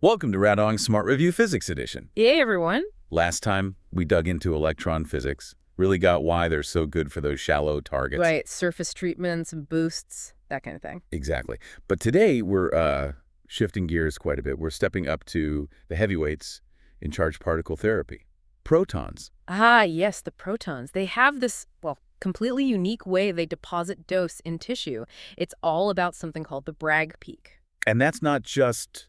Welcome to RadOnc Smart Review Physics Edition. Hey, everyone. Last time, we dug into electron physics, really got why they're so good for those shallow targets. Right, surface treatments, boosts, that kind of thing. Exactly. But today, we're shifting gears quite a bit. We're stepping up to the heavyweights in charged particle therapy, protons. Ah, yes, the protons. They have this, completely unique way they deposit dose in tissue. It's all about something called the Bragg peak. And that's not just,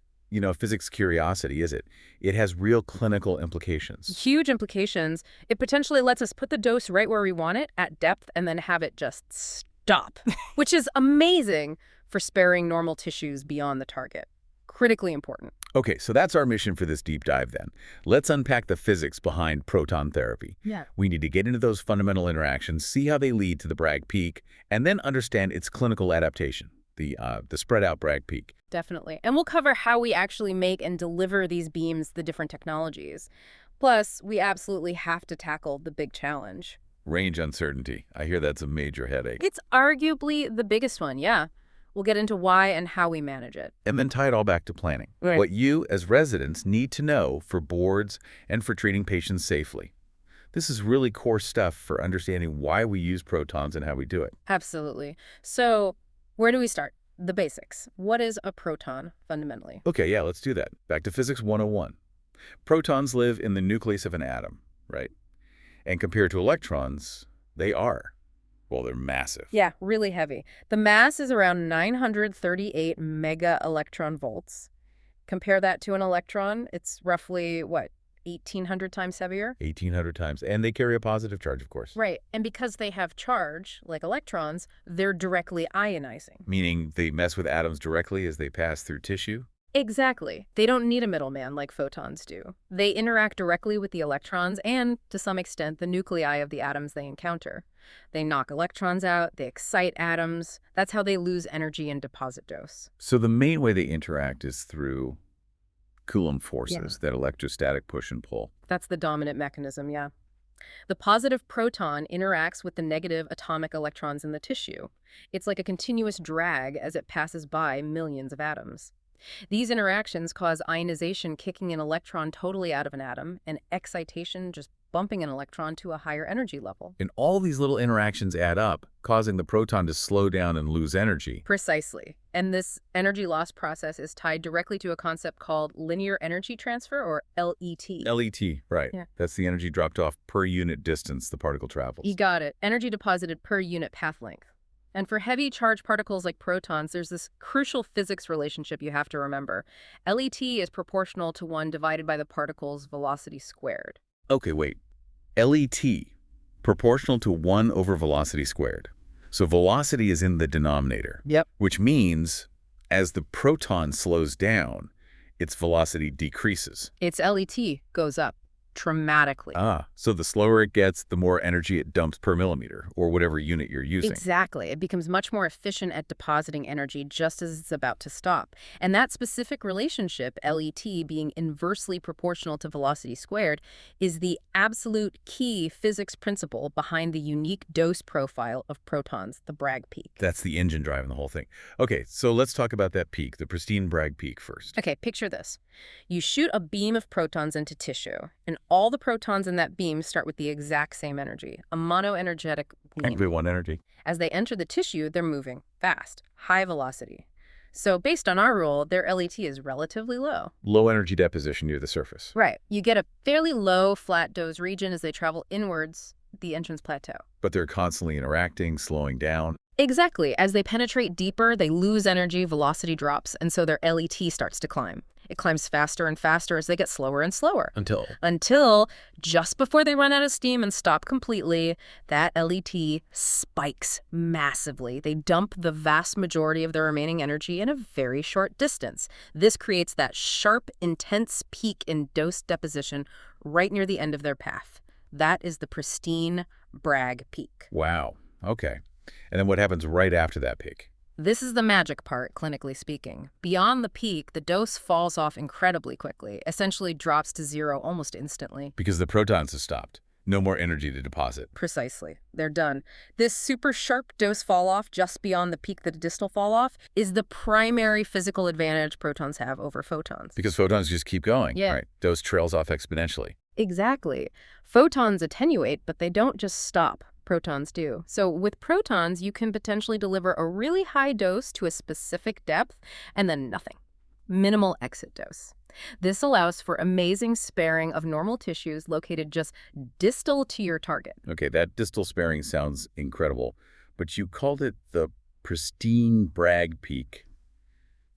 physics curiosity, is it? It has real clinical implications. Huge implications. It potentially lets us put the dose right where we want it at depth and then have it just stop, which is amazing for sparing normal tissues beyond the target. Critically important. Okay, so that's our mission for this deep dive then. Let's unpack the physics behind proton therapy. Yeah. We need to get into those fundamental interactions, see how they lead to the Bragg peak, and then understand its clinical adaptation, the spread-out Bragg peak. Definitely. And we'll cover how we actually make and deliver these beams, the different technologies. Plus, we absolutely have to tackle the big challenge. Range uncertainty. I hear that's a major headache. It's arguably the biggest one, yeah. We'll get into why and how we manage it. And then tie it all back to planning. Right. What you, as residents, need to know for boards and for treating patients safely. This is really core stuff for understanding why we use protons and how we do it. Absolutely. So, where do we start? The basics. What is a proton, fundamentally? Okay, yeah, let's do that. Back to Physics 101. Protons live in the nucleus of an atom, right? And compared to electrons, they're massive. Yeah, really heavy. The mass is around 938 mega electron volts. Compare that to an electron, it's roughly, 1,800 times heavier? 1,800 times. And they carry a positive charge, of course. Right, and because they have charge, like electrons, they're directly ionizing. Meaning they mess with atoms directly as they pass through tissue? Exactly. They don't need a middleman like photons do. They interact directly with the electrons and, to some extent, the nuclei of the atoms they encounter. They knock electrons out, they excite atoms. That's how they lose energy and deposit dose. So the main way they interact is through Coulomb forces, that electrostatic push and pull. That's the dominant mechanism, yeah. The positive proton interacts with the negative atomic electrons in the tissue. It's like a continuous drag as it passes by millions of atoms. These interactions cause ionization, kicking an electron totally out of an atom, and excitation, just bumping an electron to a higher energy level. And all these little interactions add up, causing the proton to slow down and lose energy. Precisely. And this energy loss process is tied directly to a concept called linear energy transfer, or LET. LET, right. Yeah. That's the energy dropped off per unit distance the particle travels. You got it. Energy deposited per unit path length. And for heavy charged particles like protons, there's this crucial physics relationship you have to remember. LET is proportional to 1 divided by the particle's velocity squared. Okay, wait. LET, proportional to 1 over velocity squared. So velocity is in the denominator. Yep. Which means as the proton slows down, its velocity decreases. Its LET goes up dramatically. So the slower it gets, the more energy it dumps per millimeter, or whatever unit you're using. Exactly. It becomes much more efficient at depositing energy just as it's about to stop. And that specific relationship, LET being inversely proportional to velocity squared, is the absolute key physics principle behind the unique dose profile of protons, the Bragg peak. That's the engine driving the whole thing. Okay, so let's talk about that peak, the pristine Bragg peak first. Okay, picture this. You shoot a beam of protons into tissue, and all the protons in that beam start with the exact same energy, a monoenergetic beam. One energy. As they enter the tissue, they're moving fast, high velocity. So based on our rule, their LET is relatively low. Low energy deposition near the surface. Right. You get a fairly low flat dose region as they travel inwards, the entrance plateau. But they're constantly interacting, slowing down. Exactly. As they penetrate deeper, they lose energy, velocity drops, and so their LET starts to climb. It climbs faster and faster as they get slower and slower. Until just before they run out of steam and stop completely, that LET spikes massively. They dump the vast majority of their remaining energy in a very short distance. This creates that sharp, intense peak in dose deposition right near the end of their path. That is the pristine Bragg peak. Wow. Okay. And then what happens right after that peak? This is the magic part, clinically speaking. Beyond the peak, the dose falls off incredibly quickly, essentially drops to zero almost instantly. Because the protons have stopped. No more energy to deposit. Precisely. They're done. This super sharp dose fall-off just beyond the peak that a distal fall-off is the primary physical advantage protons have over photons. Because photons just keep going. Yeah. Right. Dose trails off exponentially. Exactly. Photons attenuate, but they don't just stop. Protons do. So with protons, you can potentially deliver a really high dose to a specific depth and then nothing. Minimal exit dose. This allows for amazing sparing of normal tissues located just distal to your target. Okay, that distal sparing sounds incredible, but you called it the pristine Bragg peak.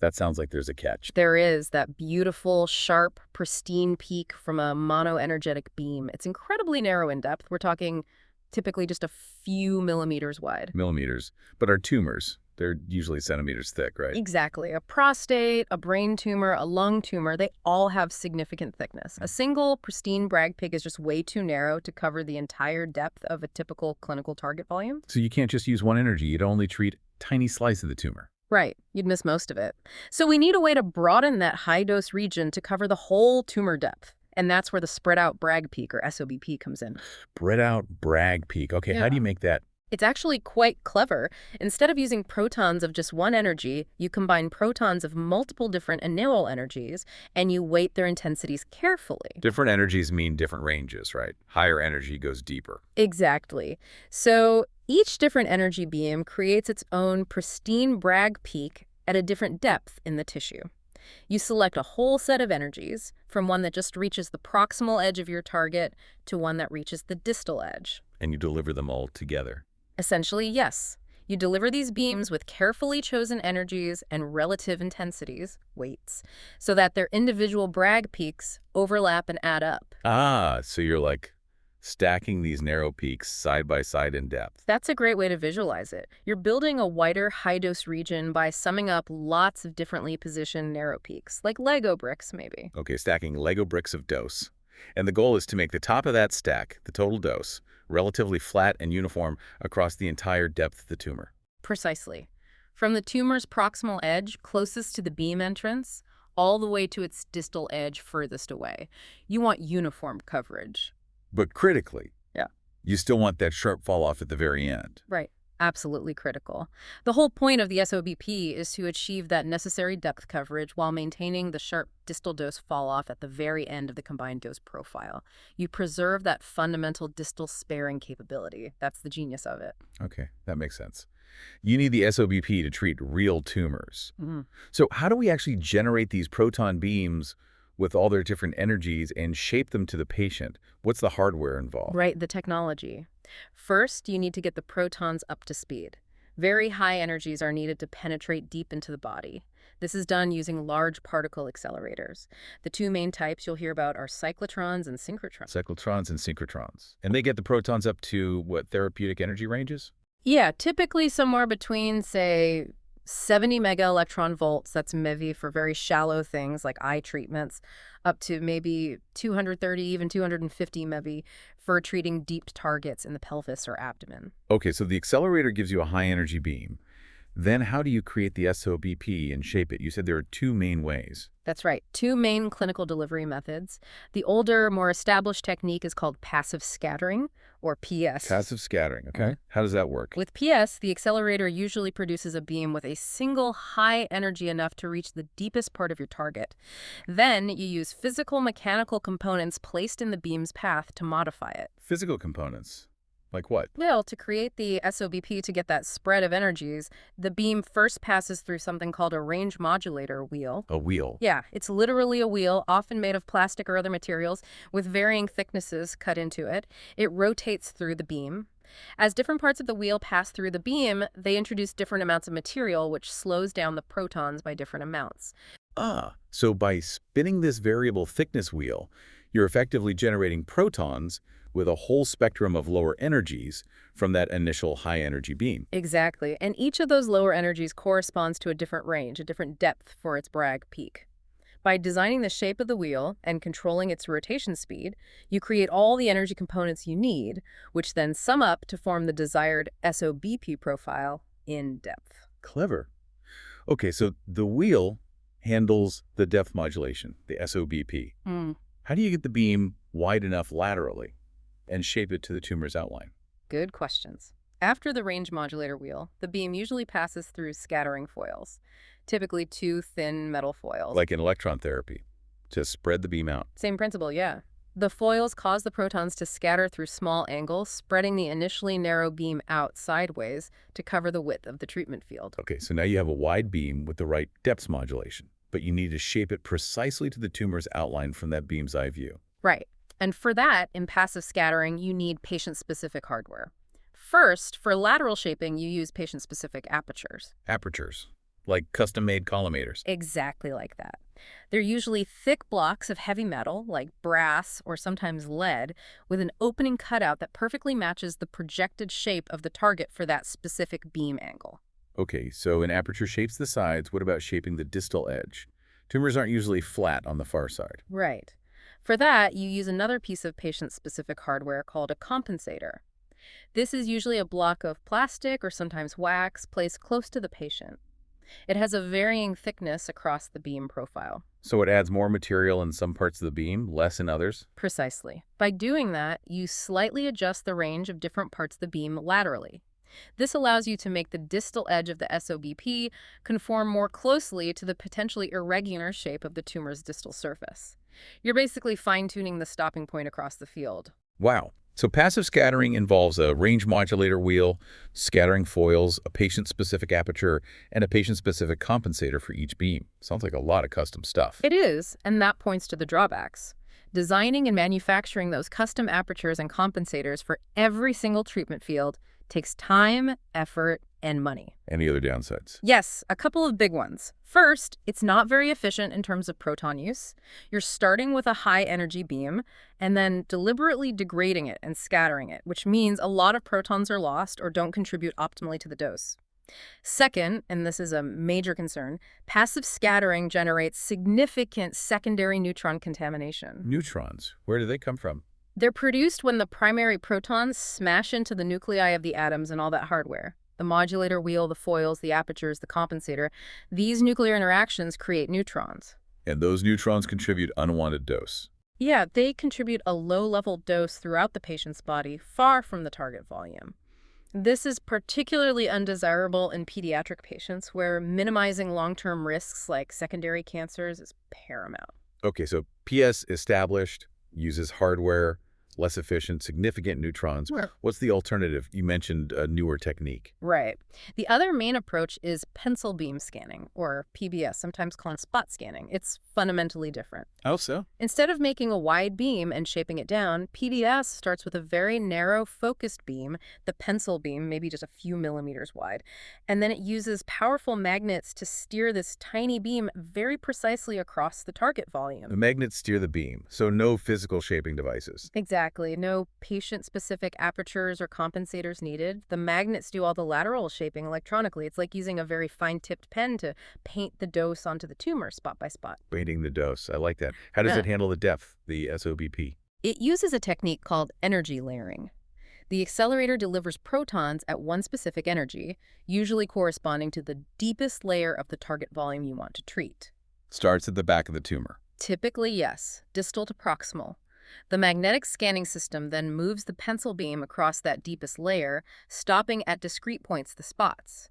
That sounds like there's a catch. There is that beautiful, sharp, pristine peak from a monoenergetic beam. It's incredibly narrow in depth. We're talking typically just a few millimeters wide. Millimeters. But our tumors, they're usually centimeters thick, right? Exactly. A prostate, a brain tumor, a lung tumor, they all have significant thickness. A single pristine Bragg peak is just way too narrow to cover the entire depth of a typical clinical target volume. So you can't just use one energy. You'd only treat a tiny slice of the tumor. Right. You'd miss most of it. So we need a way to broaden that high-dose region to cover the whole tumor depth. And that's where the spread-out Bragg peak, or SOBP, comes in. Spread out Bragg peak. Okay, How do you make that? It's actually quite clever. Instead of using protons of just one energy, you combine protons of multiple different enaural energies, and you weight their intensities carefully. Different energies mean different ranges, right? Higher energy goes deeper. Exactly. So each different energy beam creates its own pristine Bragg peak at a different depth in the tissue. You select a whole set of energies, from one that just reaches the proximal edge of your target to one that reaches the distal edge. And you deliver them all together. Essentially, yes. You deliver these beams with carefully chosen energies and relative intensities, weights, so that their individual Bragg peaks overlap and add up. Ah, so you're like stacking these narrow peaks side by side in depth. That's a great way to visualize it. You're building a wider high-dose region by summing up lots of differently positioned narrow peaks, like Lego bricks, maybe. Okay, stacking Lego bricks of dose. And the goal is to make the top of that stack, the total dose, relatively flat and uniform across the entire depth of the tumor. Precisely. From the tumor's proximal edge, closest to the beam entrance, all the way to its distal edge furthest away. You want uniform coverage. But critically, Yeah. you still want that sharp fall off at the very end. Right. Absolutely critical. The whole point of the SOBP is to achieve that necessary depth coverage while maintaining the sharp distal dose fall-off at the very end of the combined dose profile. You preserve that fundamental distal sparing capability. That's the genius of it. Okay, that makes sense. You need the SOBP to treat real tumors. Mm-hmm. So how do we actually generate these proton beams with all their different energies and shape them to the patient? What's the hardware involved? Right, the technology. First, you need to get the protons up to speed. Very high energies are needed to penetrate deep into the body. This is done using large particle accelerators. The two main types you'll hear about are cyclotrons and synchrotrons. Cyclotrons and synchrotrons. And they get the protons up to, what, therapeutic energy ranges? Yeah, typically somewhere between, say, 70 mega electron volts, that's MeV for very shallow things like eye treatments, up to maybe 230, even 250 MeV for treating deep targets in the pelvis or abdomen. Okay, so the accelerator gives you a high energy beam. Then how do you create the SOBP and shape it? You said there are two main ways. That's right. Two main clinical delivery methods. The older, more established technique is called passive scattering, or PS. Passive scattering, okay. How does that work? With PS, the accelerator usually produces a beam with a single high energy enough to reach the deepest part of your target. Then you use physical mechanical components placed in the beam's path to modify it. Physical components? Like what? Well, to create the SOBP to get that spread of energies, the beam first passes through something called a range modulator wheel. A wheel? Yeah, it's literally a wheel, often made of plastic or other materials, with varying thicknesses cut into it. It rotates through the beam. As different parts of the wheel pass through the beam, they introduce different amounts of material, which slows down the protons by different amounts. Ah, so by spinning this variable thickness wheel, you're effectively generating protons with a whole spectrum of lower energies from that initial high-energy beam. Exactly, and each of those lower energies corresponds to a different range, a different depth for its Bragg peak. By designing the shape of the wheel and controlling its rotation speed, you create all the energy components you need, which then sum up to form the desired SOBP profile in depth. Clever. Okay, so the wheel handles the depth modulation, the SOBP. How do you get the beam wide enough laterally and shape it to the tumor's outline? Good questions. After the range modulator wheel, the beam usually passes through scattering foils, typically two thin metal foils. Like in electron therapy, to spread the beam out. Same principle, yeah. The foils cause the protons to scatter through small angles, spreading the initially narrow beam out sideways to cover the width of the treatment field. Okay, so now you have a wide beam with the right depth modulation, but you need to shape it precisely to the tumor's outline from that beam's eye view. Right. And for that, in passive scattering, you need patient-specific hardware. First, for lateral shaping, you use patient-specific apertures. Apertures, like custom-made collimators. Exactly like that. They're usually thick blocks of heavy metal, like brass or sometimes lead, with an opening cutout that perfectly matches the projected shape of the target for that specific beam angle. Okay, so an aperture shapes the sides. What about shaping the distal edge? Tumors aren't usually flat on the far side. Right. For that, you use another piece of patient-specific hardware called a compensator. This is usually a block of plastic or sometimes wax placed close to the patient. It has a varying thickness across the beam profile. So it adds more material in some parts of the beam, less in others? Precisely. By doing that, you slightly adjust the range of different parts of the beam laterally. This allows you to make the distal edge of the SOBP conform more closely to the potentially irregular shape of the tumor's distal surface. You're basically fine-tuning the stopping point across the field. Wow. So passive scattering involves a range modulator wheel, scattering foils, a patient-specific aperture, and a patient-specific compensator for each beam. Sounds like a lot of custom stuff. It is, and that points to the drawbacks. Designing and manufacturing those custom apertures and compensators for every single treatment field takes time, effort, and money. Any other downsides? Yes, a couple of big ones. First, it's not very efficient in terms of proton use. You're starting with a high-energy beam and then deliberately degrading it and scattering it, which means a lot of protons are lost or don't contribute optimally to the dose. Second, and this is a major concern, passive scattering generates significant secondary neutron contamination. Neutrons. Where do they come from? They're produced when the primary protons smash into the nuclei of the atoms and all that hardware. The modulator wheel, the foils, the apertures, the compensator. These nuclear interactions create neutrons. And those neutrons contribute unwanted dose. Yeah, they contribute a low-level dose throughout the patient's body, far from the target volume. This is particularly undesirable in pediatric patients where minimizing long-term risks like secondary cancers is paramount. Okay, so PS established, uses hardware, less efficient, significant neutrons. Right. What's the alternative? You mentioned a newer technique. Right. The other main approach is pencil beam scanning, or PBS, sometimes called spot scanning. It's fundamentally different. How so? Instead of making a wide beam and shaping it down, PBS starts with a very narrow, focused beam, the pencil beam, maybe just a few millimeters wide, and then it uses powerful magnets to steer this tiny beam very precisely across the target volume. The magnets steer the beam, so no physical shaping devices. Exactly. No patient-specific apertures or compensators needed. The magnets do all the lateral shaping electronically. It's like using a very fine-tipped pen to paint the dose onto the tumor spot by spot. Painting the dose. I like that. How does it handle the depth, the SOBP? It uses a technique called energy layering. The accelerator delivers protons at one specific energy, usually corresponding to the deepest layer of the target volume you want to treat. Starts at the back of the tumor. Typically, yes, distal to proximal. The magnetic scanning system then moves the pencil beam across that deepest layer, stopping at discrete points, the spots.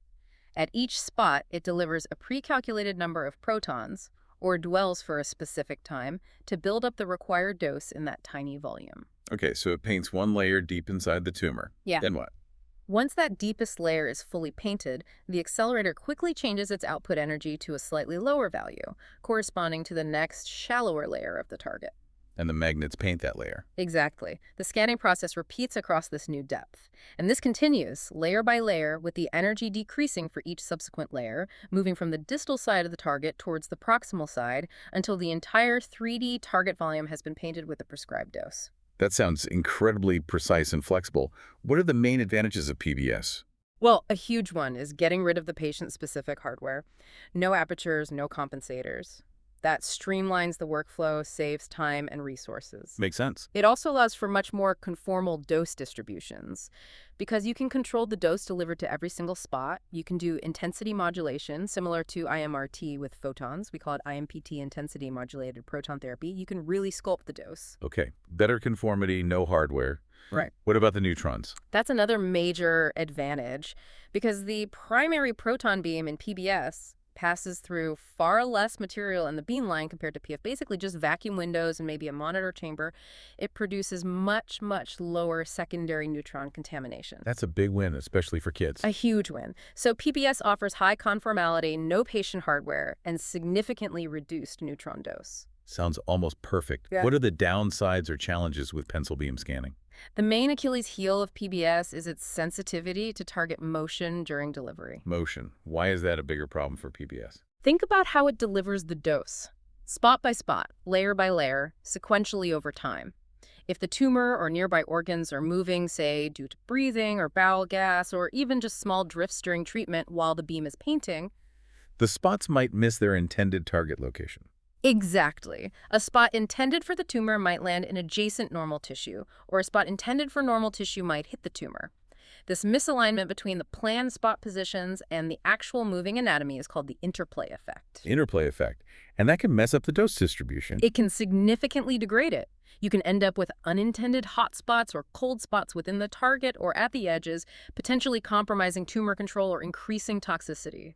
At each spot, it delivers a pre-calculated number of protons, or dwells for a specific time, to build up the required dose in that tiny volume. Okay, so it paints one layer deep inside the tumor. Yeah. Then what? Once that deepest layer is fully painted, the accelerator quickly changes its output energy to a slightly lower value, corresponding to the next shallower layer of the target. And the magnets paint that layer. Exactly. The scanning process repeats across this new depth. And this continues, layer by layer, with the energy decreasing for each subsequent layer, moving from the distal side of the target towards the proximal side until the entire 3D target volume has been painted with the prescribed dose. That sounds incredibly precise and flexible. What are the main advantages of PBS? Well, a huge one is getting rid of the patient-specific hardware. No apertures, no compensators. That streamlines the workflow, saves time and resources. Makes sense. It also allows for much more conformal dose distributions because you can control the dose delivered to every single spot. You can do intensity modulation, similar to IMRT with photons. We call it IMPT, intensity modulated proton therapy. You can really sculpt the dose. Okay, better conformity, no hardware. Right. What about the neutrons? That's another major advantage because the primary proton beam in PBS passes through far less material in the beam line compared to PF. Basically, just vacuum windows and maybe a monitor chamber. It produces much, much lower secondary neutron contamination. That's a big win, especially for kids. A huge win. So PBS offers high conformality, no patient hardware, and significantly reduced neutron dose. Sounds almost perfect. Yeah. What are the downsides or challenges with pencil beam scanning? The main Achilles heel of PBS is its sensitivity to target motion during delivery. Motion. Why is that a bigger problem for PBS? Think about how it delivers the dose. Spot by spot, layer by layer, sequentially over time. If the tumor or nearby organs are moving, say, due to breathing or bowel gas, or even just small drifts during treatment while the beam is painting, The spots might miss their intended target location. exactly. A spot intended for the tumor might land in adjacent normal tissue, or a spot intended for normal tissue might hit the tumor. This misalignment between the planned spot positions and the actual moving anatomy is called the interplay effect. Interplay effect. And that can mess up the dose distribution. It can significantly degrade it. You can end up with unintended hot spots or cold spots within the target or at the edges, potentially compromising tumor control or increasing toxicity.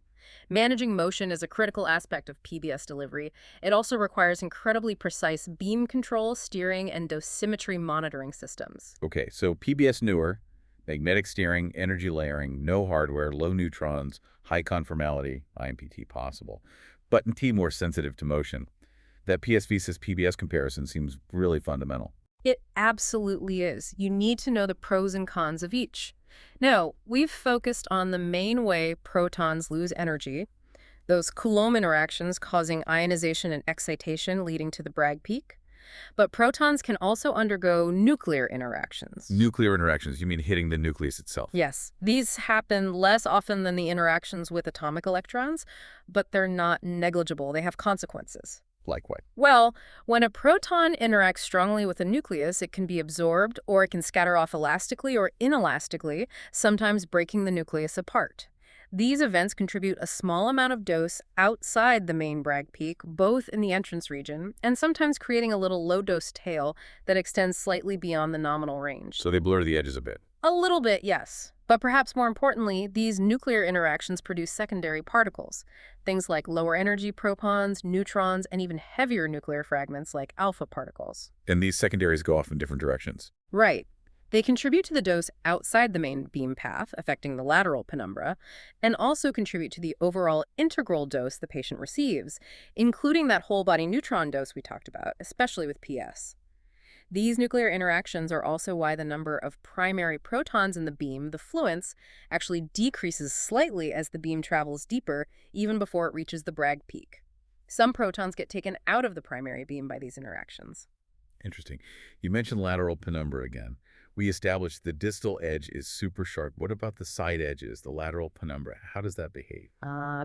Managing motion is a critical aspect of PBS delivery. It also requires incredibly precise beam control, steering, and dosimetry monitoring systems. Okay, so PBS newer, magnetic steering, energy layering, no hardware, low neutrons, high conformality, IMPT possible. But T more sensitive to motion. That PS Visas PBS comparison seems really fundamental. It absolutely is. You need to know the pros and cons of each. Now, we've focused on the main way protons lose energy, those Coulomb interactions causing ionization and excitation leading to the Bragg peak. But protons can also undergo nuclear interactions. Nuclear interactions, you mean hitting the nucleus itself? Yes, these happen less often than the interactions with atomic electrons, but they're not negligible. They have consequences. Like what? Well, when a proton interacts strongly with a nucleus, it can be absorbed, or it can scatter off elastically or inelastically, sometimes breaking the nucleus apart. These events contribute a small amount of dose outside the main Bragg peak, both in the entrance region, and sometimes creating a little low-dose tail that extends slightly beyond the nominal range. So they blur the edges a bit. A little bit, yes. But perhaps more importantly, these nuclear interactions produce secondary particles, things like lower energy protons, neutrons, and even heavier nuclear fragments like alpha particles. And these secondaries go off in different directions. Right. They contribute to the dose outside the main beam path, affecting the lateral penumbra, and also contribute to the overall integral dose the patient receives, including that whole-body neutron dose we talked about, especially with PS. These nuclear interactions are also why the number of primary protons in the beam, the fluence, actually decreases slightly as the beam travels deeper, even before it reaches the Bragg peak. Some protons get taken out of the primary beam by these interactions. Interesting. You mentioned lateral penumbra again. We established the distal edge is super sharp. What about the side edges, the lateral penumbra? How does that behave?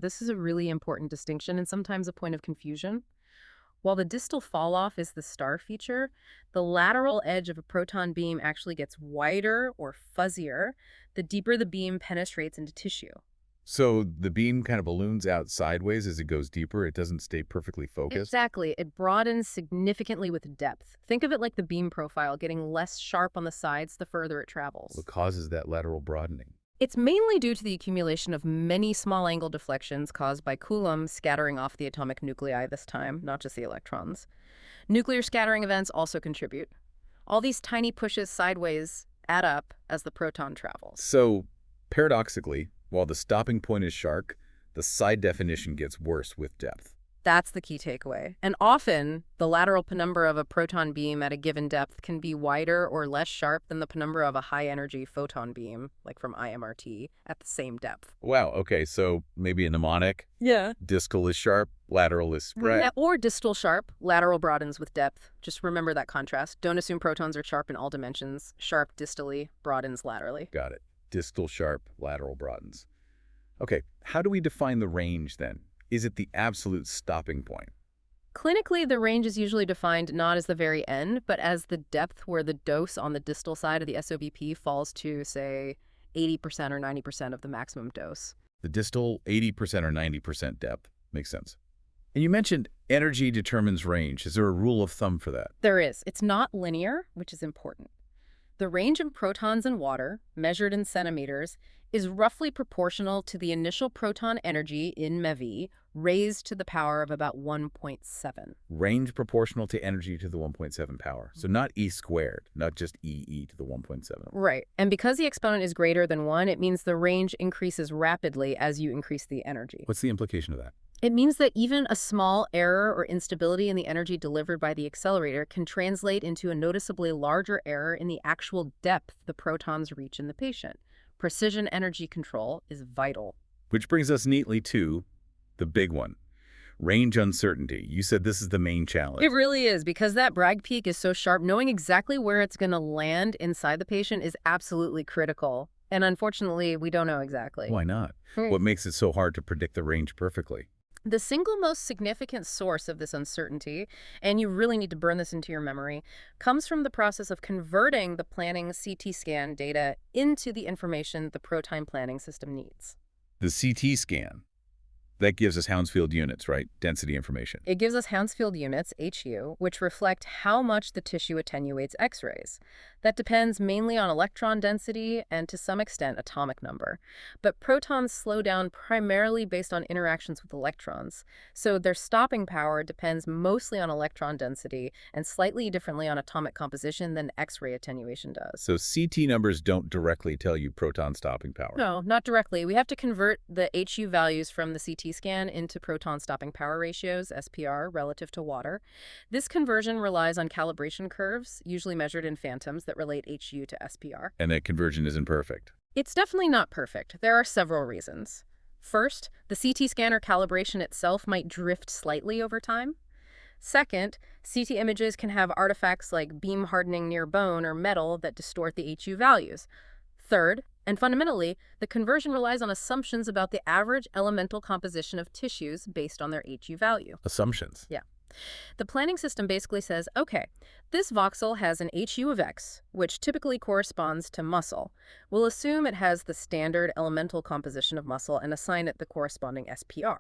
This is a really important distinction and sometimes a point of confusion. While the distal fall-off is the star feature, the lateral edge of a proton beam actually gets wider or fuzzier the deeper the beam penetrates into tissue. So the beam kind of balloons out sideways as it goes deeper. It doesn't stay perfectly focused. Exactly. It broadens significantly with depth. Think of it like the beam profile, getting less sharp on the sides the further it travels. What causes that lateral broadening? It's mainly due to the accumulation of many small angle deflections caused by Coulomb scattering off the atomic nuclei this time, not just the electrons. Nuclear scattering events also contribute. All these tiny pushes sideways add up as the proton travels. So, paradoxically, while the stopping point is sharp, the side definition gets worse with depth. That's the key takeaway. And often, the lateral penumbra of a proton beam at a given depth can be wider or less sharp than the penumbra of a high-energy photon beam, like from IMRT, at the same depth. Wow, okay, so maybe a mnemonic. Yeah. Distal is sharp, lateral is spread. Yeah, or distal sharp, lateral broadens with depth. Just remember that contrast. Don't assume protons are sharp in all dimensions. Sharp distally, broadens laterally. Got it. Distal sharp, lateral broadens. Okay, how do we define the range then? Is it the absolute stopping point? Clinically, the range is usually defined not as the very end, but as the depth where the dose on the distal side of the SOBP falls to, say, 80% or 90% of the maximum dose. The distal 80% or 90% depth. Makes sense. And you mentioned energy determines range. Is there a rule of thumb for that? There is. It's not linear, which is important. The range of protons in water, measured in centimeters, is roughly proportional to the initial proton energy in MeV raised to the power of about 1.7. Range proportional to energy to the 1.7 power. So not E squared, not just E to the 1.7. Right. And because the exponent is greater than 1, it means the range increases rapidly as you increase the energy. What's the implication of that? It means that even a small error or instability in the energy delivered by the accelerator can translate into a noticeably larger error in the actual depth the protons reach in the patient. Precision energy control is vital. Which brings us neatly to the big one, range uncertainty. You said this is the main challenge. It really is, because that Bragg peak is so sharp. Knowing exactly where it's going to land inside the patient is absolutely critical. And unfortunately, we don't know exactly. Why not? What makes it so hard to predict the range perfectly? The single most significant source of this uncertainty, and you really need to burn this into your memory, comes from the process of converting the planning CT scan data into the information the proton planning system needs. The CT scan. That gives us Hounsfield units, right? Density information. It gives us Hounsfield units, HU, which reflect how much the tissue attenuates X-rays. That depends mainly on electron density and, to some extent, atomic number. But protons slow down primarily based on interactions with electrons, so their stopping power depends mostly on electron density and slightly differently on atomic composition than X-ray attenuation does. So CT numbers don't directly tell you proton stopping power. No, not directly. We have to convert the HU values from the CT scan into proton stopping power ratios, SPR, relative to water. This conversion relies on calibration curves, usually measured in phantoms, that relate HU to SPR. And that conversion isn't perfect. It's definitely not perfect. There are several reasons. First, the CT scanner calibration itself might drift slightly over time. Second, CT images can have artifacts like beam hardening near bone or metal that distort the HU values. Third, and fundamentally, the conversion relies on assumptions about the average elemental composition of tissues based on their HU value. Assumptions? Yeah. The planning system basically says, okay, this voxel has an HU of X, which typically corresponds to muscle. We'll assume it has the standard elemental composition of muscle and assign it the corresponding SPR.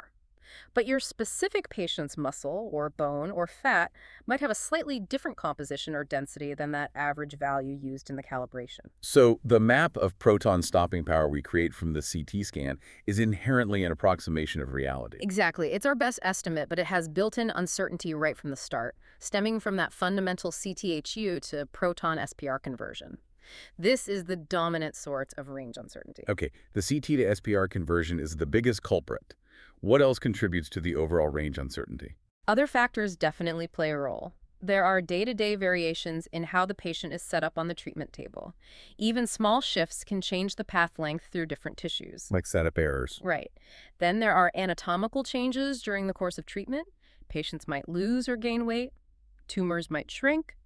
But your specific patient's muscle or bone or fat might have a slightly different composition or density than that average value used in the calibration. So the map of proton stopping power we create from the CT scan is inherently an approximation of reality. Exactly. It's our best estimate, but it has built-in uncertainty right from the start, stemming from that fundamental CTHU to proton SPR conversion. This is the dominant source of range uncertainty. Okay, the CT to SPR conversion is the biggest culprit. What else contributes to the overall range uncertainty? Other factors definitely play a role. There are day-to-day variations in how the patient is set up on the treatment table. Even small shifts can change the path length through different tissues. Like setup errors. Right. Then there are anatomical changes during the course of treatment. Patients might lose or gain weight. Tumors might shrink.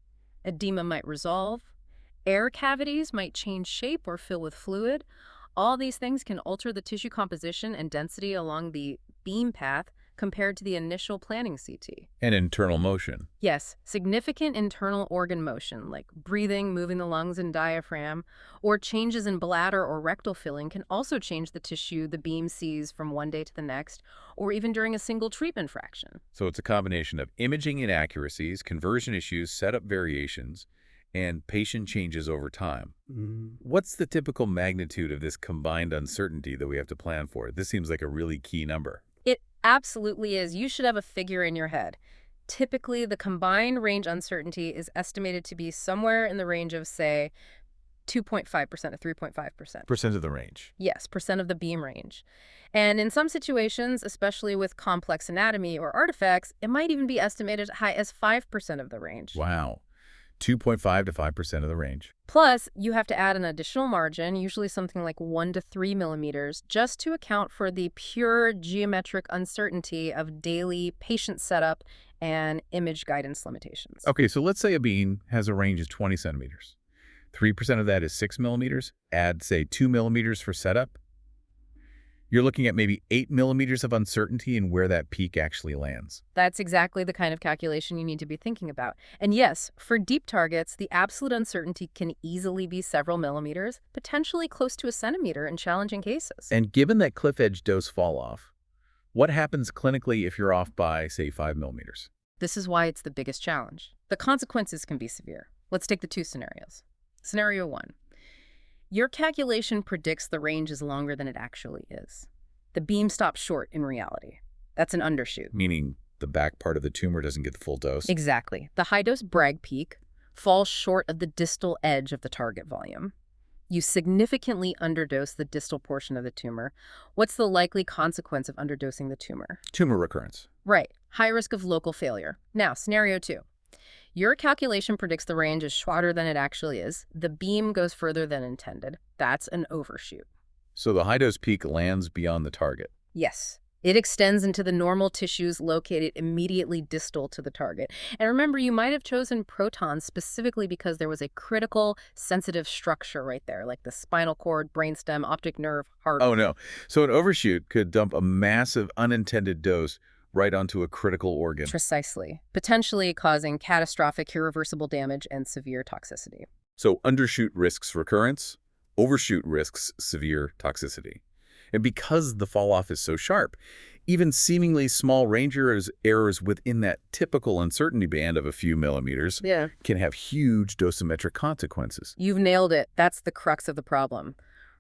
Edema might resolve. Air cavities might change shape or fill with fluid. All these things can alter the tissue composition and density along the beam path compared to the initial planning CT. And internal motion. Yes, significant internal organ motion, like breathing, moving the lungs and diaphragm, or changes in bladder or rectal filling can also change the tissue the beam sees from one day to the next, or even during a single treatment fraction. So it's a combination of imaging inaccuracies, conversion issues, setup variations, and patient changes over time. What's the typical magnitude of this combined uncertainty that we have to plan for? This seems like a really key number. It absolutely is. You should have a figure in your head. Typically, the combined range uncertainty is estimated to be somewhere in the range of, say, 2.5% to 3.5%. Percent of the range. Yes, percent of the beam range. And in some situations, especially with complex anatomy or artifacts, it might even be estimated as high as 5% of the range. Wow. 2.5 to 5% of the range. Plus, you have to add an additional margin, usually something like 1 to 3 millimeters, just to account for the pure geometric uncertainty of daily patient setup and image guidance limitations. Okay, so let's say a beam has a range of 20 centimeters. 3% of that is 6 millimeters. Add, say, 2 millimeters for setup. You're looking at maybe 8 millimeters of uncertainty in where that peak actually lands. That's exactly the kind of calculation you need to be thinking about. And yes, for deep targets, the absolute uncertainty can easily be several millimeters, potentially close to a centimeter in challenging cases. And given that cliff edge dose fall off, what happens clinically if you're off by, say, 5 millimeters? This is why it's the biggest challenge. The consequences can be severe. Let's take the two scenarios. Scenario 1. Your calculation predicts the range is longer than it actually is. The beam stops short in reality. That's an undershoot. Meaning the back part of the tumor doesn't get the full dose? Exactly. The high-dose Bragg peak falls short of the distal edge of the target volume. You significantly underdose the distal portion of the tumor. What's the likely consequence of underdosing the tumor? Tumor recurrence. Right. High risk of local failure. Now, scenario 2. Your calculation predicts the range is shorter than it actually is. The beam goes further than intended. That's an overshoot. So the high-dose peak lands beyond the target. Yes. It extends into the normal tissues located immediately distal to the target. And remember, you might have chosen protons specifically because there was a critical, sensitive structure right there, like the spinal cord, brainstem, optic nerve, heart. Oh, no. So an overshoot could dump a massive unintended dose right onto a critical organ. Precisely. Potentially causing catastrophic, irreversible damage and severe toxicity. So undershoot risks recurrence, overshoot risks severe toxicity. And because the fall-off is so sharp, even seemingly small range errors within that typical uncertainty band of a few millimeters can have huge dosimetric consequences. You've nailed it. That's the crux of the problem.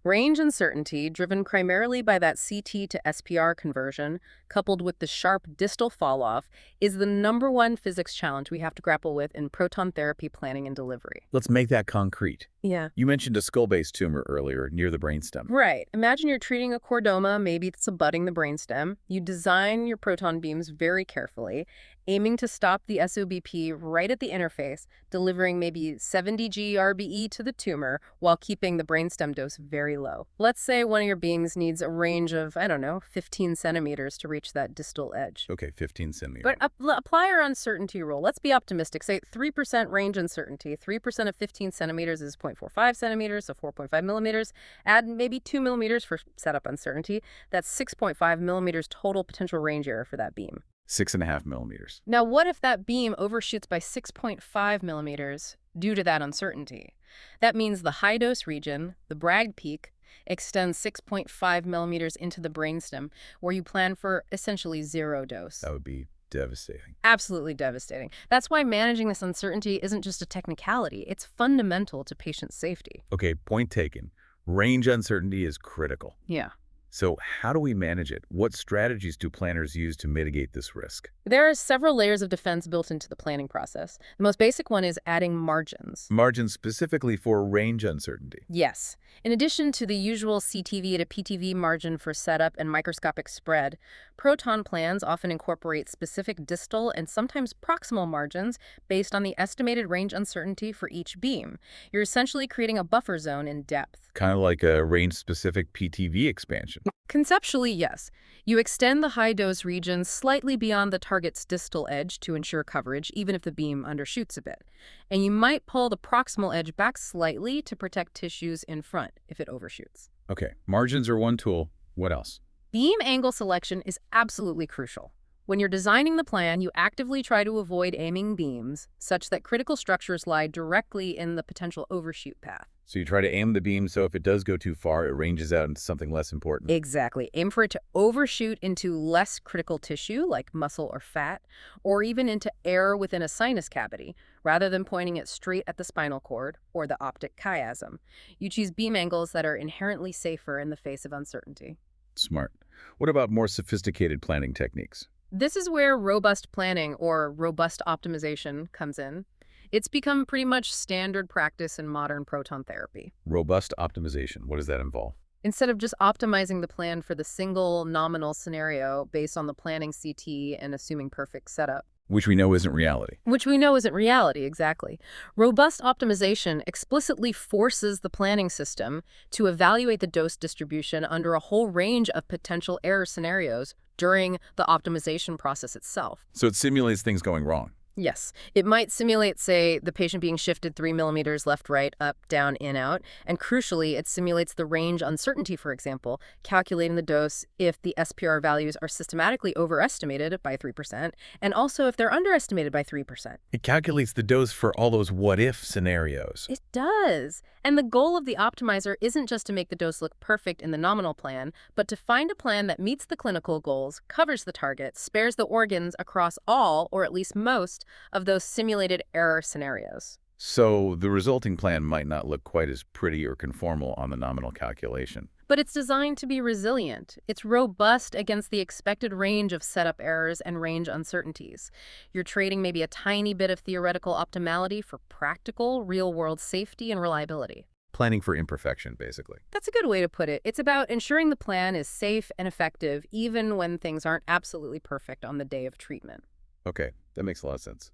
Range uncertainty, driven primarily by that CT to SPR conversion, coupled with the sharp distal fall-off, is the #1 physics challenge we have to grapple with in proton therapy planning and delivery. Let's make that concrete. Yeah. You mentioned a skull-based tumor earlier near the brainstem. Right. Imagine you're treating a chordoma, maybe it's abutting the brainstem. You design your proton beams very carefully, aiming to stop the SOBP right at the interface, delivering maybe 70 GRBE to the tumor while keeping the brainstem dose very low. Let's say one of your beams needs a range of, 15 centimeters to reach that distal edge. Okay, 15 centimeters. But apply our uncertainty rule. Let's be optimistic. Say 3% range uncertainty. 3% of 15 centimeters is 0.45 centimeters, so 4.5 millimeters. Add maybe 2 millimeters for setup uncertainty. That's 6.5 millimeters total potential range error for that beam. 6.5 millimeters. Now, what if that beam overshoots by 6.5 millimeters due to that uncertainty? That means the high-dose region, the Bragg peak, extends 6.5 millimeters into the brainstem, where you plan for essentially 0 dose. That would be devastating. Absolutely devastating. That's why managing this uncertainty isn't just a technicality. It's fundamental to patient safety. Okay, point taken. Range uncertainty is critical. Yeah. So how do we manage it? What strategies do planners use to mitigate this risk? There are several layers of defense built into the planning process. The most basic one is adding margins. Margins specifically for range uncertainty. Yes. In addition to the usual CTV to PTV margin for setup and microscopic spread, proton plans often incorporate specific distal and sometimes proximal margins based on the estimated range uncertainty for each beam. You're essentially creating a buffer zone in depth. Kind of like a range-specific PTV expansion. Conceptually, yes. You extend the high-dose region slightly beyond the target's distal edge to ensure coverage, even if the beam undershoots a bit. And you might pull the proximal edge back slightly to protect tissues in front if it overshoots. Okay, margins are one tool. What else? Beam angle selection is absolutely crucial. When you're designing the plan, you actively try to avoid aiming beams such that critical structures lie directly in the potential overshoot path. So you try to aim the beam so if it does go too far, it ranges out into something less important. Exactly. Aim for it to overshoot into less critical tissue, like muscle or fat, or even into air within a sinus cavity, rather than pointing it straight at the spinal cord or the optic chiasm. You choose beam angles that are inherently safer in the face of uncertainty. Smart. What about more sophisticated planning techniques? This is where robust planning, or robust optimization, comes in. It's become pretty much standard practice in modern proton therapy. Robust optimization. What does that involve? Instead of just optimizing the plan for the single nominal scenario based on the planning CT and assuming perfect setup. Which we know isn't reality. Which we know isn't reality, exactly. Robust optimization explicitly forces the planning system to evaluate the dose distribution under a whole range of potential error scenarios during the optimization process itself. So it simulates things going wrong. Yes. It might simulate, say, the patient being shifted 3 millimeters left, right, up, down, in, out. And crucially, it simulates the range uncertainty, for example, calculating the dose if the SPR values are systematically overestimated by 3%, and also if they're underestimated by 3%. It calculates the dose for all those what-if scenarios. It does. And the goal of the optimizer isn't just to make the dose look perfect in the nominal plan, but to find a plan that meets the clinical goals, covers the target, spares the organs across all, or at least most, of those simulated error scenarios. So the resulting plan might not look quite as pretty or conformal on the nominal calculation. But it's designed to be resilient. It's robust against the expected range of setup errors and range uncertainties. You're trading maybe a tiny bit of theoretical optimality for practical, real-world safety and reliability. Planning for imperfection, basically. That's a good way to put it. It's about ensuring the plan is safe and effective even when things aren't absolutely perfect on the day of treatment. Okay, that makes a lot of sense.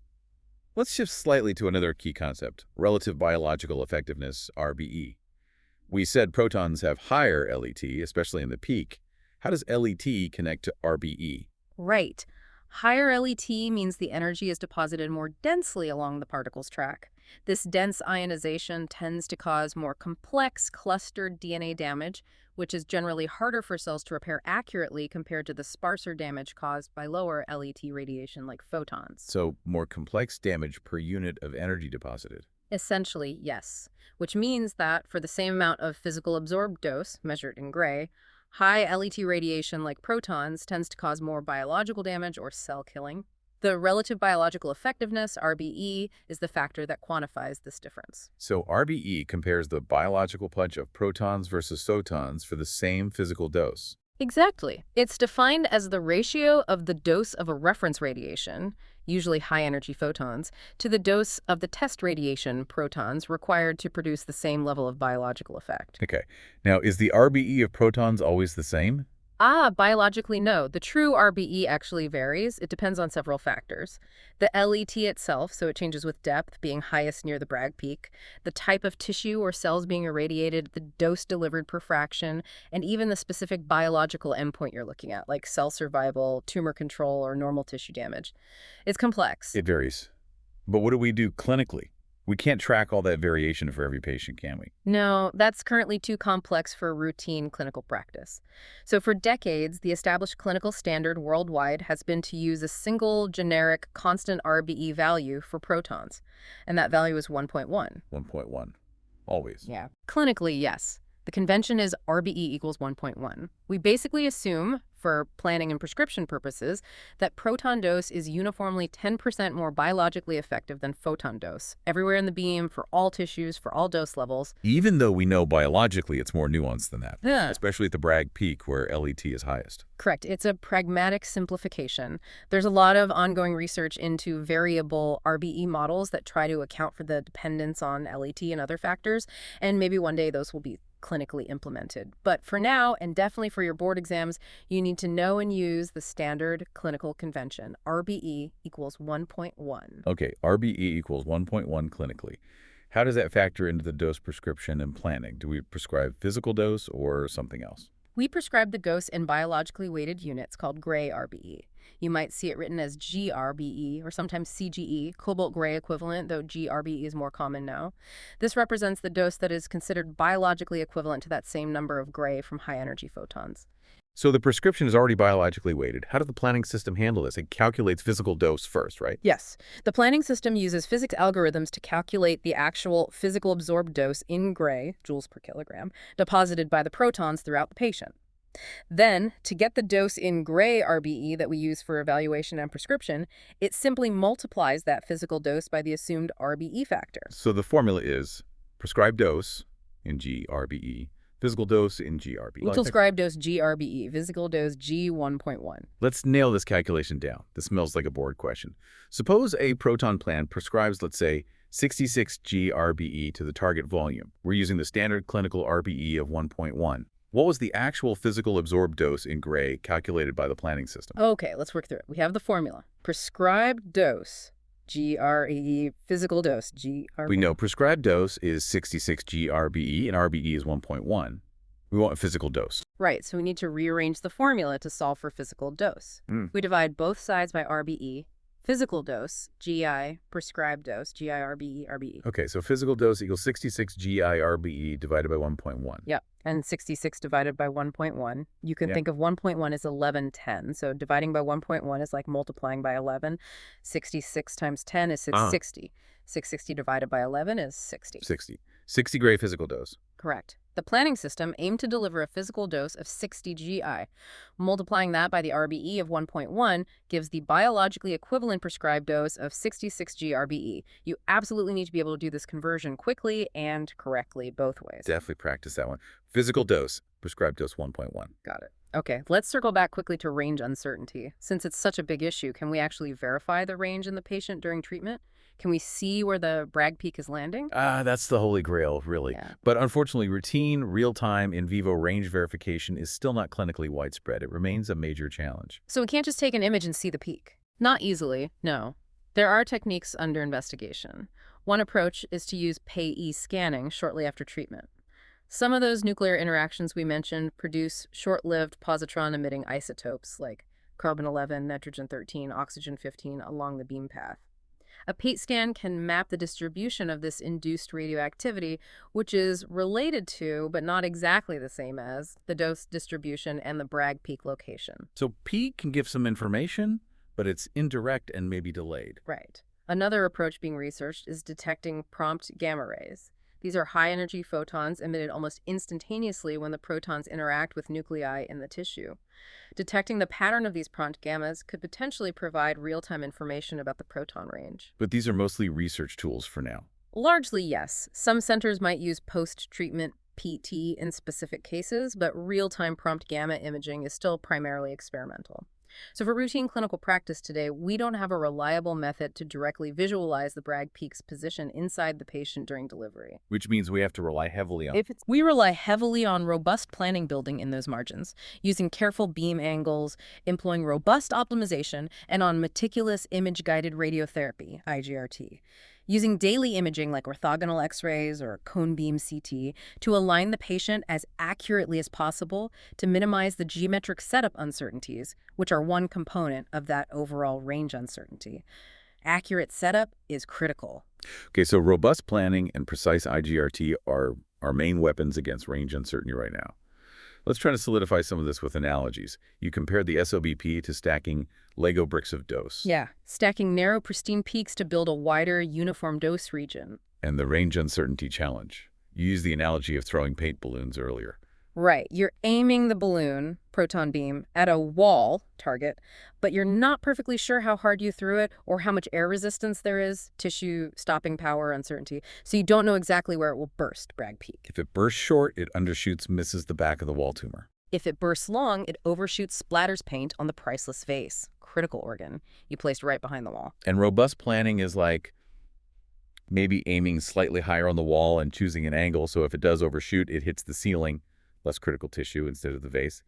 Let's shift slightly to another key concept, relative biological effectiveness, RBE. We said protons have higher LET, especially in the peak. How does LET connect to RBE? Right. Higher LET means the energy is deposited more densely along the particle's track. This dense ionization tends to cause more complex, clustered DNA damage, which is generally harder for cells to repair accurately compared to the sparser damage caused by lower LET radiation like photons. So more complex damage per unit of energy deposited. Essentially, yes. Which means that for the same amount of physical absorbed dose, measured in gray, high LET radiation like protons tends to cause more biological damage or cell killing. The relative biological effectiveness, RBE, is the factor that quantifies this difference. So RBE compares the biological punch of protons versus photons for the same physical dose. Exactly. It's defined as the ratio of the dose of a reference radiation, usually high-energy photons, to the dose of the test radiation, protons, required to produce the same level of biological effect. Okay. Now, is the RBE of protons always the same? Biologically, no. The true RBE actually varies. It depends on several factors. The LET itself, so it changes with depth, being highest near the Bragg peak, the type of tissue or cells being irradiated, the dose delivered per fraction, and even the specific biological endpoint you're looking at, like cell survival, tumor control, or normal tissue damage. It's complex. It varies. But what do we do clinically? We can't track all that variation for every patient, can we? No, that's currently too complex for routine clinical practice. So for decades, the established clinical standard worldwide has been to use a single generic constant RBE value for protons, and that value is 1.1. 1.1. Always. Yeah. Clinically, yes. The convention is RBE equals 1.1. We basically assume, for planning and prescription purposes, that proton dose is uniformly 10% more biologically effective than photon dose, everywhere in the beam, for all tissues, for all dose levels. Even though we know biologically it's more nuanced than that, Yeah. especially at the Bragg peak where LET is highest. Correct. It's a pragmatic simplification. There's a lot of ongoing research into variable RBE models that try to account for the dependence on LET and other factors, and maybe one day those will be clinically implemented. But for now, and definitely for your board exams, you need to know and use the standard clinical convention. RBE equals 1.1. Okay, RBE equals 1.1 clinically. How does that factor into the dose prescription and planning? Do we prescribe physical dose or something else? We prescribe the dose in biologically weighted units called gray RBE. You might see it written as GRBE or sometimes CGE, cobalt gray equivalent, though GRBE is more common now. This represents the dose that is considered biologically equivalent to that same number of gray from high-energy photons. So the prescription is already biologically weighted. How does the planning system handle this? It calculates physical dose first, right? Yes. The planning system uses physics algorithms to calculate the actual physical absorbed dose in gray, joules per kilogram, deposited by the protons throughout the patient. Then, to get the dose in gray RBE that we use for evaluation and prescription, it simply multiplies that physical dose by the assumed RBE factor. So the formula is prescribed dose in GRBE, physical dose in GRBE. Prescribed dose GRBE, physical dose G1.1. Let's nail this calculation down. This smells like a board question. Suppose a proton plan prescribes, let's say, 66 GRBE to the target volume. We're using the standard clinical RBE of 1.1. What was the actual physical absorbed dose in gray calculated by the planning system? Okay, let's work through it. We have the formula. Prescribed dose, GRE, physical dose, GRBE. We know prescribed dose is 66 GRBE and RBE is 1.1. We want a physical dose. Right, so we need to rearrange the formula to solve for physical dose. We divide both sides by RBE. Physical dose, GI, prescribed dose, GI, RBE, RBE. Okay, so physical dose equals 66 GI RBE divided by 1.1. Yep, and 66 divided by 1.1. You can think of 1.1 as 1110. So dividing by 1.1 is like multiplying by 11. 66 times 10 is 660. 660 divided by 11 is 60. 60. 60 gray physical dose. Correct. The planning system aimed to deliver a physical dose of 60 GI. Multiplying that by the RBE of 1.1 gives the biologically equivalent prescribed dose of 66 g RBE. You absolutely need to be able to do this conversion quickly and correctly both ways. Definitely practice that one. Physical dose, prescribed dose 1.1. Got it. Okay, let's circle back quickly to range uncertainty. Since it's such a big issue, can we actually verify the range in the patient during treatment? Can we see where the Bragg peak is landing? That's the holy grail, really. Yeah. But unfortunately, routine, real-time, in vivo range verification is still not clinically widespread. It remains a major challenge. So we can't just take an image and see the peak? Not easily, no. There are techniques under investigation. One approach is to use PAE scanning shortly after treatment. Some of those nuclear interactions we mentioned produce short-lived positron-emitting isotopes like carbon-11, nitrogen-13, oxygen-15 along the beam path. A PATE scan can map the distribution of this induced radioactivity, which is related to, but not exactly the same as, the dose distribution and the Bragg peak location. So peak can give some information, but it's indirect and maybe delayed. Right. Another approach being researched is detecting prompt gamma rays. These are high-energy photons emitted almost instantaneously when the protons interact with nuclei in the tissue. Detecting the pattern of these prompt gammas could potentially provide real-time information about the proton range. But these are mostly research tools for now. Largely, yes. Some centers might use post-treatment PT in specific cases, but real-time prompt gamma imaging is still primarily experimental. So for routine clinical practice today, we don't have a reliable method to directly visualize the Bragg peak's position inside the patient during delivery. Which means we have to rely heavily on... We rely heavily on robust planning building in those margins, using careful beam angles, employing robust optimization, and on meticulous image-guided radiotherapy, IGRT. Using daily imaging like orthogonal X-rays or cone beam CT to align the patient as accurately as possible to minimize the geometric setup uncertainties, which are one component of that overall range uncertainty. Accurate setup is critical. Okay, so robust planning and precise IGRT are our main weapons against range uncertainty right now. Let's try to solidify some of this with analogies. You compared the SOBP to stacking Lego bricks of dose. Yeah, stacking narrow, pristine peaks to build a wider, uniform dose region. And the range uncertainty challenge. You used the analogy of throwing paint balloons earlier. Right. You're aiming the balloon, proton beam, at a wall target, but you're not perfectly sure how hard you threw it or how much air resistance there is, tissue, stopping power, uncertainty. So you don't know exactly where it will burst, Bragg peak. If it bursts short, it undershoots, misses the back of the wall tumor. If it bursts long, it overshoots, splatters paint on the priceless vase, critical organ, you placed right behind the wall. And robust planning is like maybe aiming slightly higher on the wall and choosing an angle, so if it does overshoot, it hits the ceiling, less critical tissue instead of the vase,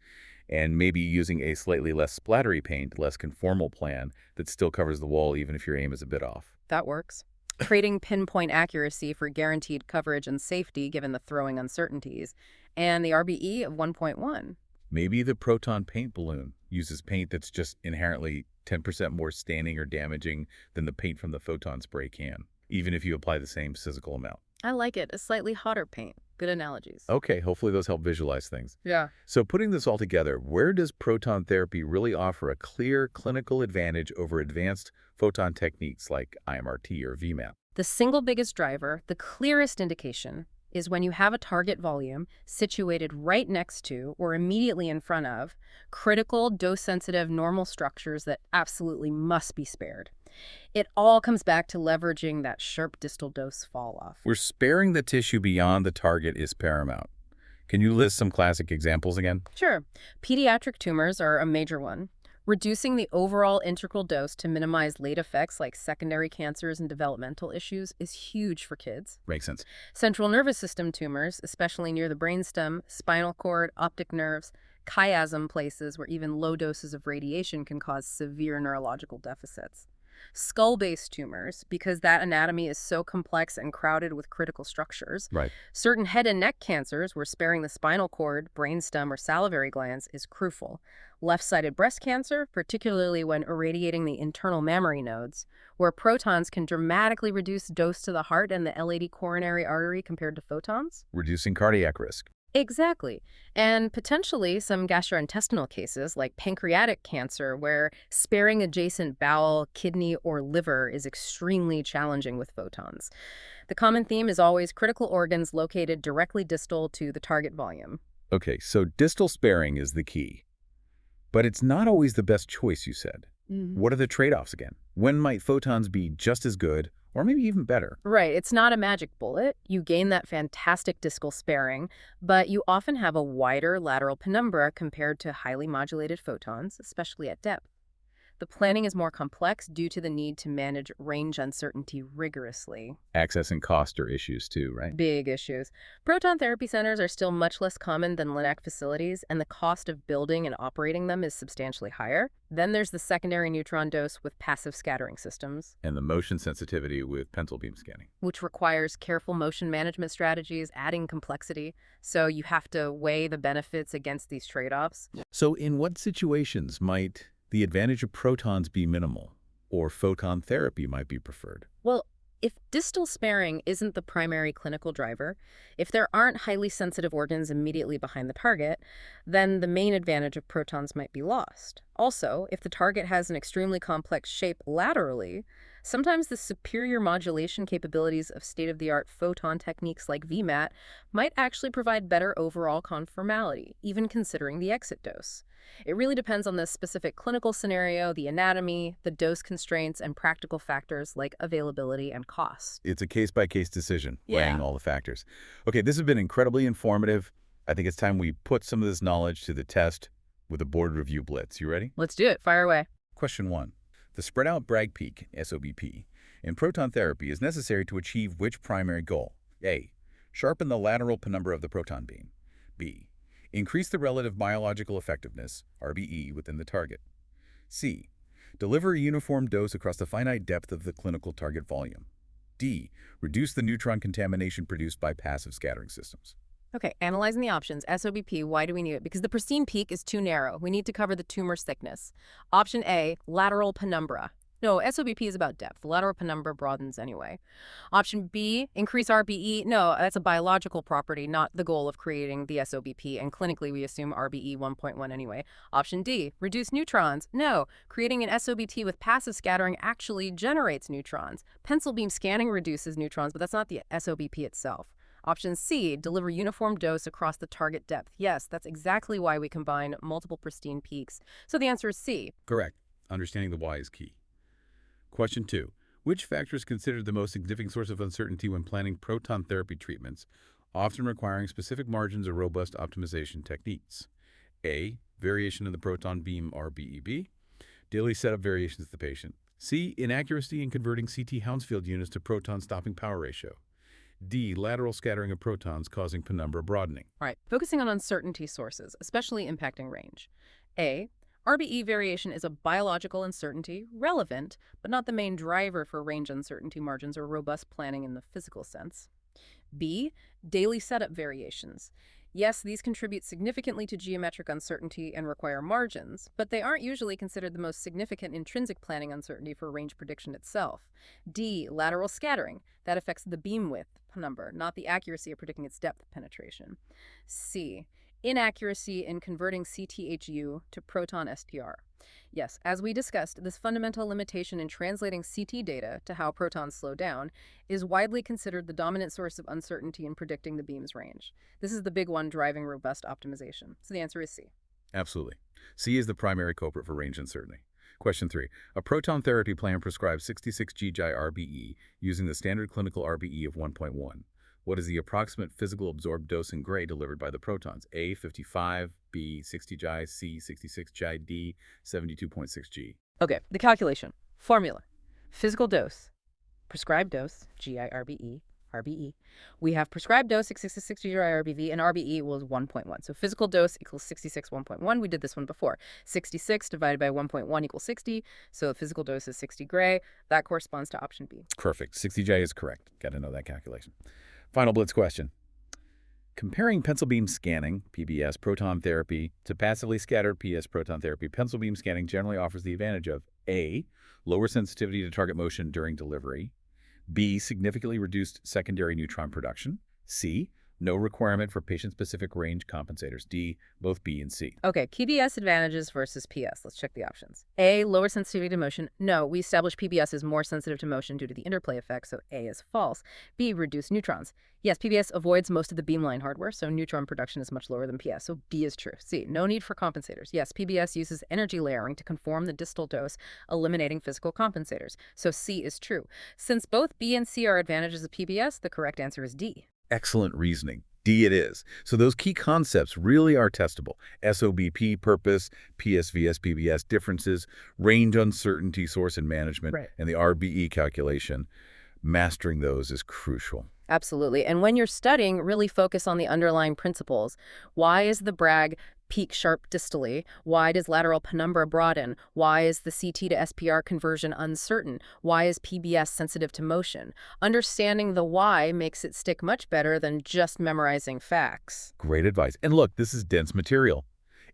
and maybe using a slightly less splattery paint, less conformal plan that still covers the wall even if your aim is a bit off. That works. Trading pinpoint accuracy for guaranteed coverage and safety given the throwing uncertainties, and the RBE of 1.1. Maybe the proton paint balloon uses paint that's just inherently 10% more staining or damaging than the paint from the photon spray can, even if you apply the same physical amount. I like it. A slightly hotter paint. Good analogies. Okay, hopefully those help visualize things. Yeah. So putting this all together, where does proton therapy really offer a clear clinical advantage over advanced photon techniques like IMRT or VMAP? The single biggest driver, the clearest indication, is when you have a target volume situated right next to or immediately in front of critical dose-sensitive normal structures that absolutely must be spared. It all comes back to leveraging that sharp distal dose fall-off. Where sparing the tissue beyond the target is paramount. Can you list some classic examples again? Sure. Pediatric tumors are a major one. Reducing the overall integral dose to minimize late effects like secondary cancers and developmental issues is huge for kids. Makes sense. Central nervous system tumors, especially near the brainstem, spinal cord, optic nerves, chiasm places where even low doses of radiation can cause severe neurological deficits. Skull-based tumors, because that anatomy is so complex and crowded with critical structures. Right. Certain head and neck cancers where sparing the spinal cord, brainstem, or salivary glands is crucial. Left-sided breast cancer, particularly when irradiating the internal mammary nodes, where protons can dramatically reduce dose to the heart and the LAD coronary artery compared to photons. Reducing cardiac risk. Exactly. And potentially some gastrointestinal cases like pancreatic cancer, where sparing adjacent bowel, kidney, or liver is extremely challenging with photons. The common theme is always critical organs located directly distal to the target volume. Okay, so distal sparing is the key. But it's not always the best choice, you said. Mhm. What are the trade-offs again? When might photons be just as good, or maybe even better? Right, it's not a magic bullet. You gain that fantastic distal sparing, but you often have a wider lateral penumbra compared to highly modulated photons, especially at depth. The planning is more complex due to the need to manage range uncertainty rigorously. Access and cost are issues too, right? Big issues. Proton therapy centers are still much less common than LINAC facilities, and the cost of building and operating them is substantially higher. Then there's the secondary neutron dose with passive scattering systems, And the motion sensitivity with pencil beam scanning. which requires careful motion management strategies, adding complexity. So you have to weigh the benefits against these trade-offs. So in what situations might the advantage of protons be minimal, or photon therapy might be preferred? Well, if distal sparing isn't the primary clinical driver, if there aren't highly sensitive organs immediately behind the target, then the main advantage of protons might be lost. Also, if the target has an extremely complex shape laterally, sometimes the superior modulation capabilities of state-of-the-art photon techniques like VMAT might actually provide better overall conformality, even considering the exit dose. It really depends on the specific clinical scenario, the anatomy, the dose constraints, and practical factors like availability and cost. It's a case-by-case decision, Yeah. weighing all the factors. Okay, this has been incredibly informative. I think it's time we put some of this knowledge to the test with a board review blitz. You ready? Let's do it. Fire away. Question 1. The spread-out Bragg peak, SOBP, in proton therapy is necessary to achieve which primary goal? A. Sharpen the lateral penumbra of the proton beam. B. Increase the relative biological effectiveness, RBE, within the target. C. Deliver a uniform dose across the finite depth of the clinical target volume. D. Reduce the neutron contamination produced by passive scattering systems. Okay, analyzing the options. SOBP, why do we need it? Because the pristine peak is too narrow. We need to cover the tumor's thickness. Option A, lateral penumbra. No, SOBP is about depth. The lateral penumbra broadens anyway. Option B, increase RBE. No, that's a biological property, not the goal of creating the SOBP, and clinically we assume RBE 1.1 anyway. Option D, reduce neutrons. No, creating an SOBT with passive scattering actually generates neutrons. Pencil beam scanning reduces neutrons, but that's not the SOBP itself. Option C, deliver uniform dose across the target depth. Yes, that's exactly why we combine multiple pristine peaks. So the answer is C. Correct. Understanding the why is key. Question 2. Which factor is considered the most significant source of uncertainty when planning proton therapy treatments, often requiring specific margins or robust optimization techniques? A. Variation in the proton beam RBEB. Daily setup variations of the patient. C. Inaccuracy in converting CT Hounsfield units to proton stopping power ratio. D. Lateral scattering of protons causing penumbra broadening. All right, focusing on uncertainty sources, especially impacting range. A. RBE variation is a biological uncertainty, relevant, but not the main driver for range uncertainty margins or robust planning in the physical sense. B. Daily setup variations. Yes, these contribute significantly to geometric uncertainty and require margins, but they aren't usually considered the most significant intrinsic planning uncertainty for range prediction itself. D. Lateral scattering. That affects the beam width number, not the accuracy of predicting its depth penetration. C. Inaccuracy in converting CTHU to proton SPR. Yes, as we discussed, this fundamental limitation in translating CT data to how protons slow down is widely considered the dominant source of uncertainty in predicting the beam's range. This is the big one driving robust optimization. So the answer is C. Absolutely. C is the primary culprit for range uncertainty. Question 3. A proton therapy plan prescribes 66 GJ RBE using the standard clinical RBE of 1.1. What is the approximate physical absorbed dose in gray delivered by the protons? A. 55, B. 60 Gi, C. 66 Gi, D. 72.6 G. Okay, the calculation. Formula. Physical dose. Prescribed dose, GI-RBE, RBE. We have prescribed dose, 66 GI-RBV, and RBE was 1.1. So physical dose equals 66, 1.1. We did this one before. 66 divided by 1.1 equals 60. So the physical dose is 60 gray. That corresponds to option B. Perfect. 60 Gi is correct. Got to know that calculation. Final blitz question. Comparing pencil beam scanning, PBS, proton therapy, to passively scattered PS proton therapy, pencil beam scanning generally offers the advantage of A. Lower sensitivity to target motion during delivery. B. Significantly reduced secondary neutron production. C. No requirement for patient-specific range compensators. D, both B and C. Okay, PBS advantages versus PS. Let's check the options. A, lower sensitivity to motion. No, we established PBS is more sensitive to motion due to the interplay effect, so A is false. B, reduced neutrons. Yes, PBS avoids most of the beamline hardware, so neutron production is much lower than PS, so D is true. C, no need for compensators. Yes, PBS uses energy layering to conform the distal dose, eliminating physical compensators, so C is true. Since both B and C are advantages of PBS, the correct answer is D. Excellent reasoning. D it is. So those key concepts really are testable. SOBP, purpose, PSVS, PBS, differences, range uncertainty, source and management, Right. and the RBE calculation. Mastering those is crucial. Absolutely. And when you're studying, really focus on the underlying principles. Why is the Bragg peak sharp distally? Why does lateral penumbra broaden? Why is the CT to SPR conversion uncertain? Why is PBS sensitive to motion? Understanding the why makes it stick much better than just memorizing facts. Great advice. And look, this is dense material.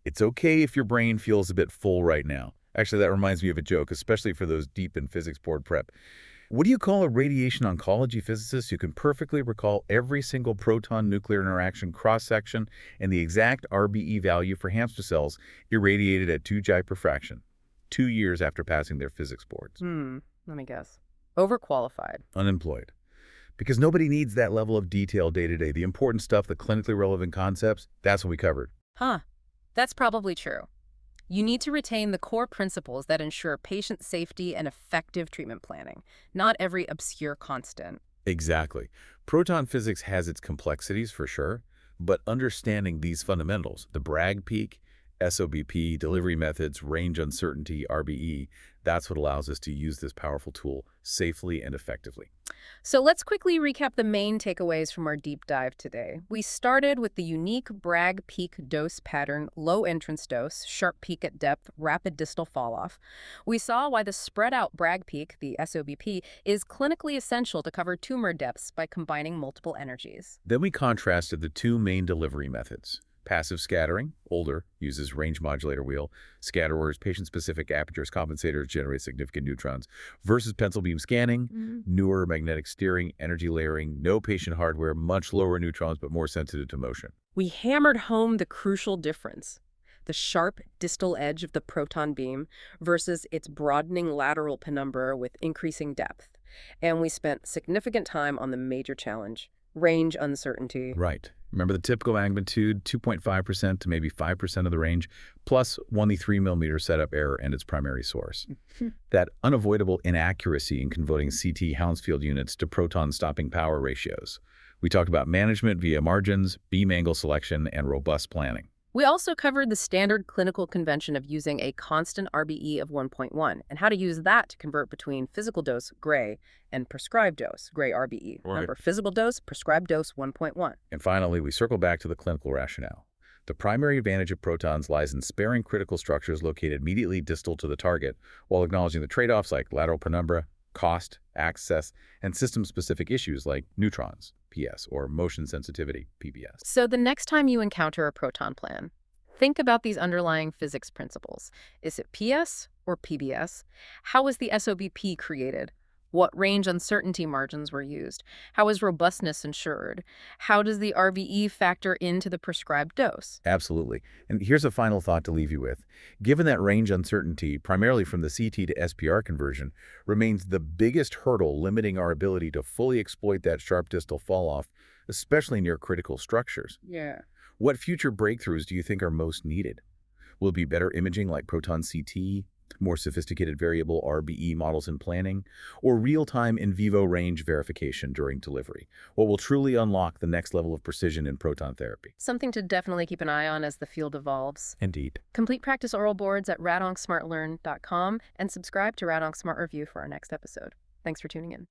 It's okay if your brain feels a bit full right now. Actually, that reminds me of a joke, especially for those deep in physics board prep. What do you call a radiation oncology physicist who can perfectly recall every single proton-nuclear interaction cross-section and the exact RBE value for hamster cells irradiated at 2 GeV per fraction, 2 years after passing their physics boards? Let me guess. Overqualified. Unemployed. Because nobody needs that level of detail day to day. The important stuff, the clinically relevant concepts, that's what we covered. Huh. That's probably true. You need to retain the core principles that ensure patient safety and effective treatment planning, not every obscure constant. Exactly. Proton physics has its complexities for sure, but understanding these fundamentals, the Bragg peak, SOBP, delivery methods, range uncertainty, RBE, that's what allows us to use this powerful tool safely and effectively. So let's quickly recap the main takeaways from our deep dive today. We started with the unique Bragg peak dose pattern, low entrance dose, sharp peak at depth, rapid distal falloff. We saw why the spread out Bragg peak, the SOBP, is clinically essential to cover tumor depths by combining multiple energies. Then we contrasted the 2 main delivery methods. Passive scattering, older, uses range modulator wheel. Scatterers, patient-specific apertures, compensators generate significant neutrons. Versus pencil beam scanning, newer magnetic steering, energy layering, no patient hardware, much lower neutrons but more sensitive to motion. We hammered home the crucial difference: the sharp distal edge of the proton beam versus its broadening lateral penumbra with increasing depth. And we spent significant time on the major challenge: range uncertainty. Right. Remember the typical magnitude, 2.5% to maybe 5% of the range, plus 1 to 3 millimeter setup error and its primary source. That unavoidable inaccuracy in converting CT Hounsfield units to proton stopping power ratios. We talked about management via margins, beam angle selection, and robust planning. We also covered the standard clinical convention of using a constant RBE of 1.1 and how to use that to convert between physical dose, gray, and prescribed dose, gray RBE. Right. Remember, physical dose, prescribed dose, 1.1. And finally, we circle back to the clinical rationale. The primary advantage of protons lies in sparing critical structures located immediately distal to the target, while acknowledging the trade-offs like lateral penumbra, cost, access, and system-specific issues like neutrons, PS, or motion sensitivity, PBS. So the next time you encounter a proton plan, think about these underlying physics principles. Is it PS or PBS? How was the SOBP created? What range uncertainty margins were used? How is robustness ensured? How does the RBE factor into the prescribed dose? Absolutely. And here's a final thought to leave you with. Given that range uncertainty, primarily from the CT to SPR conversion, remains the biggest hurdle limiting our ability to fully exploit that sharp distal falloff, especially near critical structures. Yeah. What future breakthroughs do you think are most needed? Will it be better imaging like Proton CT, more sophisticated variable RBE models in planning, or real-time in vivo range verification during delivery? What will truly unlock the next level of precision in proton therapy? Something to definitely keep an eye on as the field evolves. Indeed. Complete practice oral boards at radoncSmartLearn.com and subscribe to RadOnc Smart Review for our next episode. Thanks for tuning in.